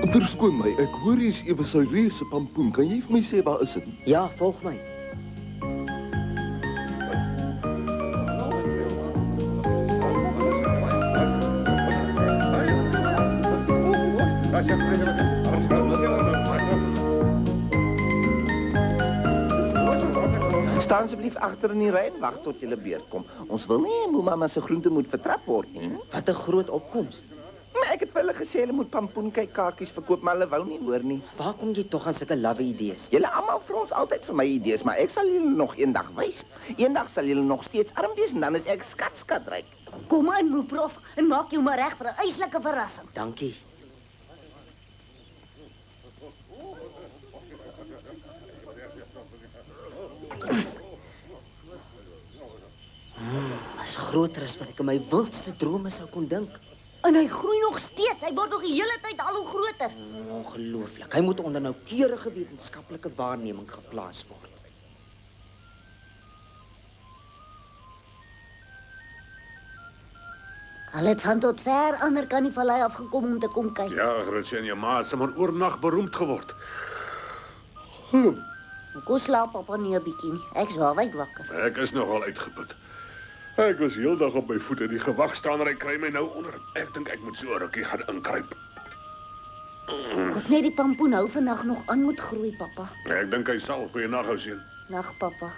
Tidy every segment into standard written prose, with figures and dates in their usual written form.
Verskoon my, ek hoor hier's ewe sy reuse pampoen. Kan jy vir my sê waar is dit? Ja, volg my. Staan asseblief agter in die ry en wag tot julle beurt kom. Ons wil nie Moemama se groente moet vertrap word nie. Wat 'n groot opkoms. Maar ek het vir hulle gesê hulle moet pampoenkyk-kaartjies verkoop, maar hulle wou nie hoor nie. Waar kom jy tog aan sulke lawwe idees? Julle almal vir ons altyd vir my idees, maar ek sal julle nog eendag wys. Eendag sal julle nog steeds arm wees en dan is ek skatryk. Kom aan, moeprof, en maak jou maar reg vir 'n eislike verrassing. Dankie. Is groter as wat ek in my wildste drome sou kon dink. En hy groei nog steeds. Hy word nog die hele tyd al hoe groter. Ongelooflik. Hy moet onder noukeurige wetenskaplike waarneming geplaas word. Hulle het van tot ver ander kan die vallei afgekom om te kom kyk. Ja, Gritsie en jou maat se maar oornag beroemd geword. Kom slaap papa nie 'n bietjie nie. Ek's waarwyd wakker. Ek is nogal uitgeput. Ek was heeldag op my voete. Die gewag staan en hy kry my nou onder. Ek dink ek moet so 'n rukkie gaan inkruip. Ek net die pampoen hou vandag nog aan moet groei, papa. Ek dink hy sal. Goeienaand, ou seun. Nag, papa.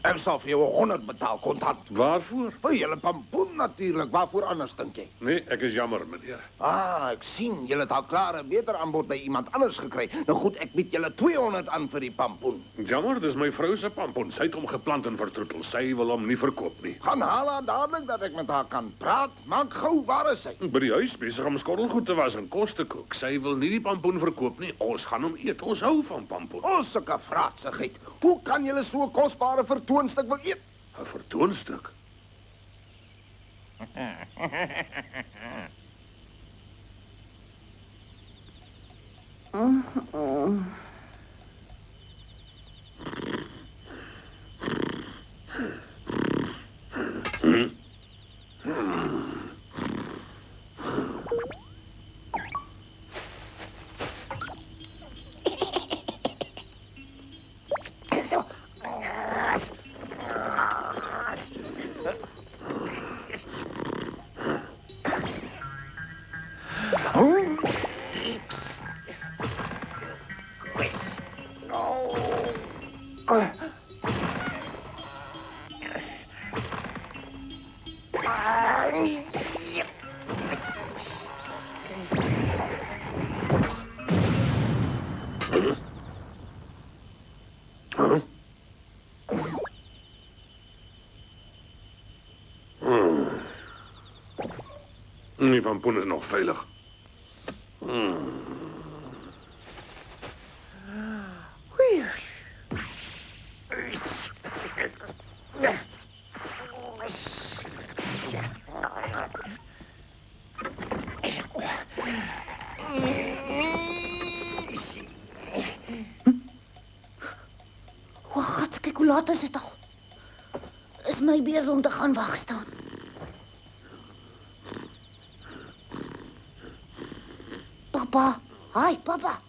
Ek sal vir jou 100 betaal kontant. Waarvoor? Vir julle pampoen natuurlik. Waarvoor anders dink jy? Nee, ek is jammer, meneer. Ek sien julle het al klaar 'n beter aanbod by iemand anders gekry. Nou goed, ek bied julle 200 aan vir die pampoen. Jammer, dis my vrou se pampoen. Sy het hom geplant en vertroetel. Sy wil hom nie verkoop nie. Gaan haal haar dadelik dat ek met haar kan praat. Maak gou, waar is sy? By die huis besig om skottelgoed te was en kos te kook. Sy wil nie die pampoen verkoop nie. Ons gaan hom eet. Ons hou van pampoen. Ons sulke vraatsigheid. Hoe kan julle so 'n kosbare vertoonstuk wil eet? 'n Vertoonstuk. Die pampoen is nog veilig. Wag, kyk hoe laat is dit al. Is my beurt om te gaan wag staan. Papa, hi papa.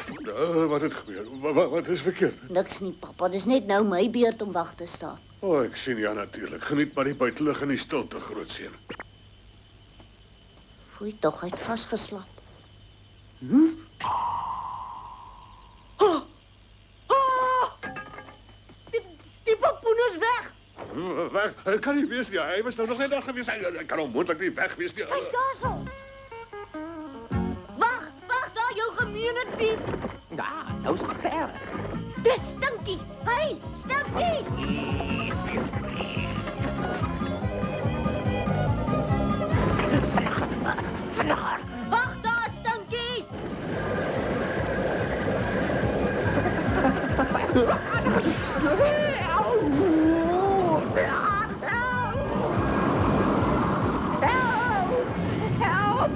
Wat het gebeur? Wat is verkeerd? Niks nie, papa. Dis net nou my beurt om wag te staan. Ek sien ja natuurlik. Geniet maar die buitelug en die stilte, grootseun. Voel tog uit vasgeslaap. Die pampoen is weg. Weg. Hy kan nie wees nie. Hy was nou nog net daar gewees. Hy kan onmoontlik nie weg wees nie. Kyk daarso. Wag, daar jou gemeene dief. Ja, nou is ek per. Dis Stinkie. Hey, Stinkie. Vinniger. Wag daar, Stinkie.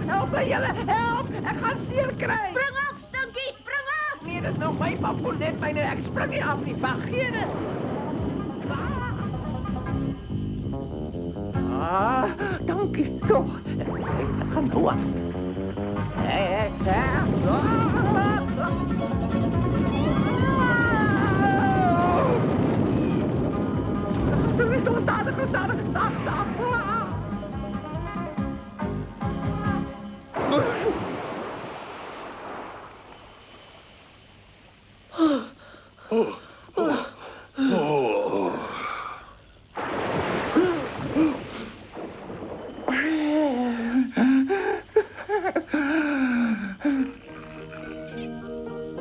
Help my, julle, help! Ek gaan seer kry. Spring af, Stinkie, spring af! Nee, dis nog my pampoen net myne. Ek spring nie af nie. Wag, gee dit. Dankie tog. Ek gaan nou aan. Sorry, stadig.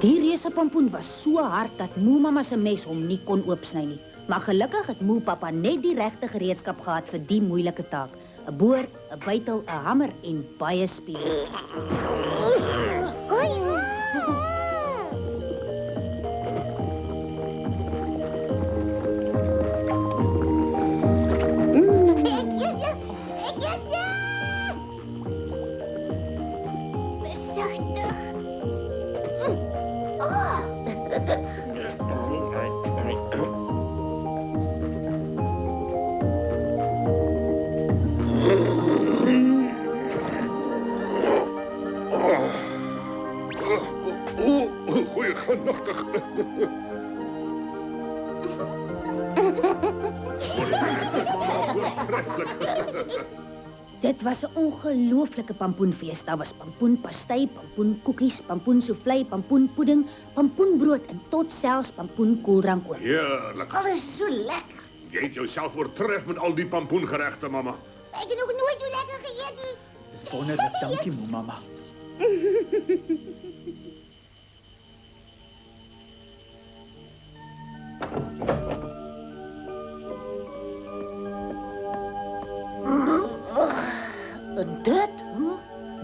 Die reusepampoen was so hard dat Moe Mamma se mes hom nie kon oopsny nie. Maar gelukkig het Moe Pappa net die regte gereedskap gehad vir die moeilike taak. 'n Boor, 'n bytel, 'n hamer en baie spiere. Ek is ja! Versigtig. Goeie genigtig. Dit was 'n ongelooflike pampoenfees. Daar was pampoenpastei, pampoenkoekies, pampoensoufflé, pampoenpudding, pampoenbrood en tot selfs pampoenkoeldrank ook. Heerlik. Alles so lekker. Jy het jouself oortref met al die pampoengeregte, mamma. Ek het nog nooit so lekker geëet nie. Dis wonderlik, dankie Moe Mamma. En dit?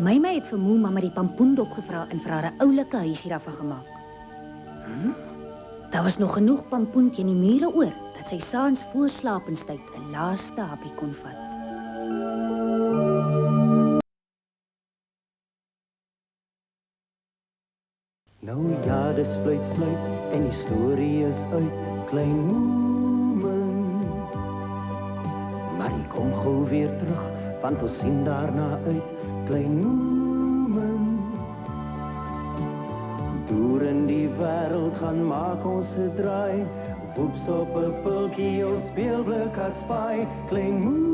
My het vir Moe Mamma die pampoendop gevra en vir haar 'n oulike huisie daarvan gemaak. Daar was nog genoeg pampoen teen die mure oor dat sy saans voor slapenstyd 'n laaste happie kon vat. Nou ja, dis fluit en die storie is uit, klein Moeman. Maar die kom gou weer terug, want ons sien daarna uit, klein Moeman. Deur in die wêreld gaan maak ons 'n draai, woeps op 'n pultjie, ons speelblik as paai, klein Moeman.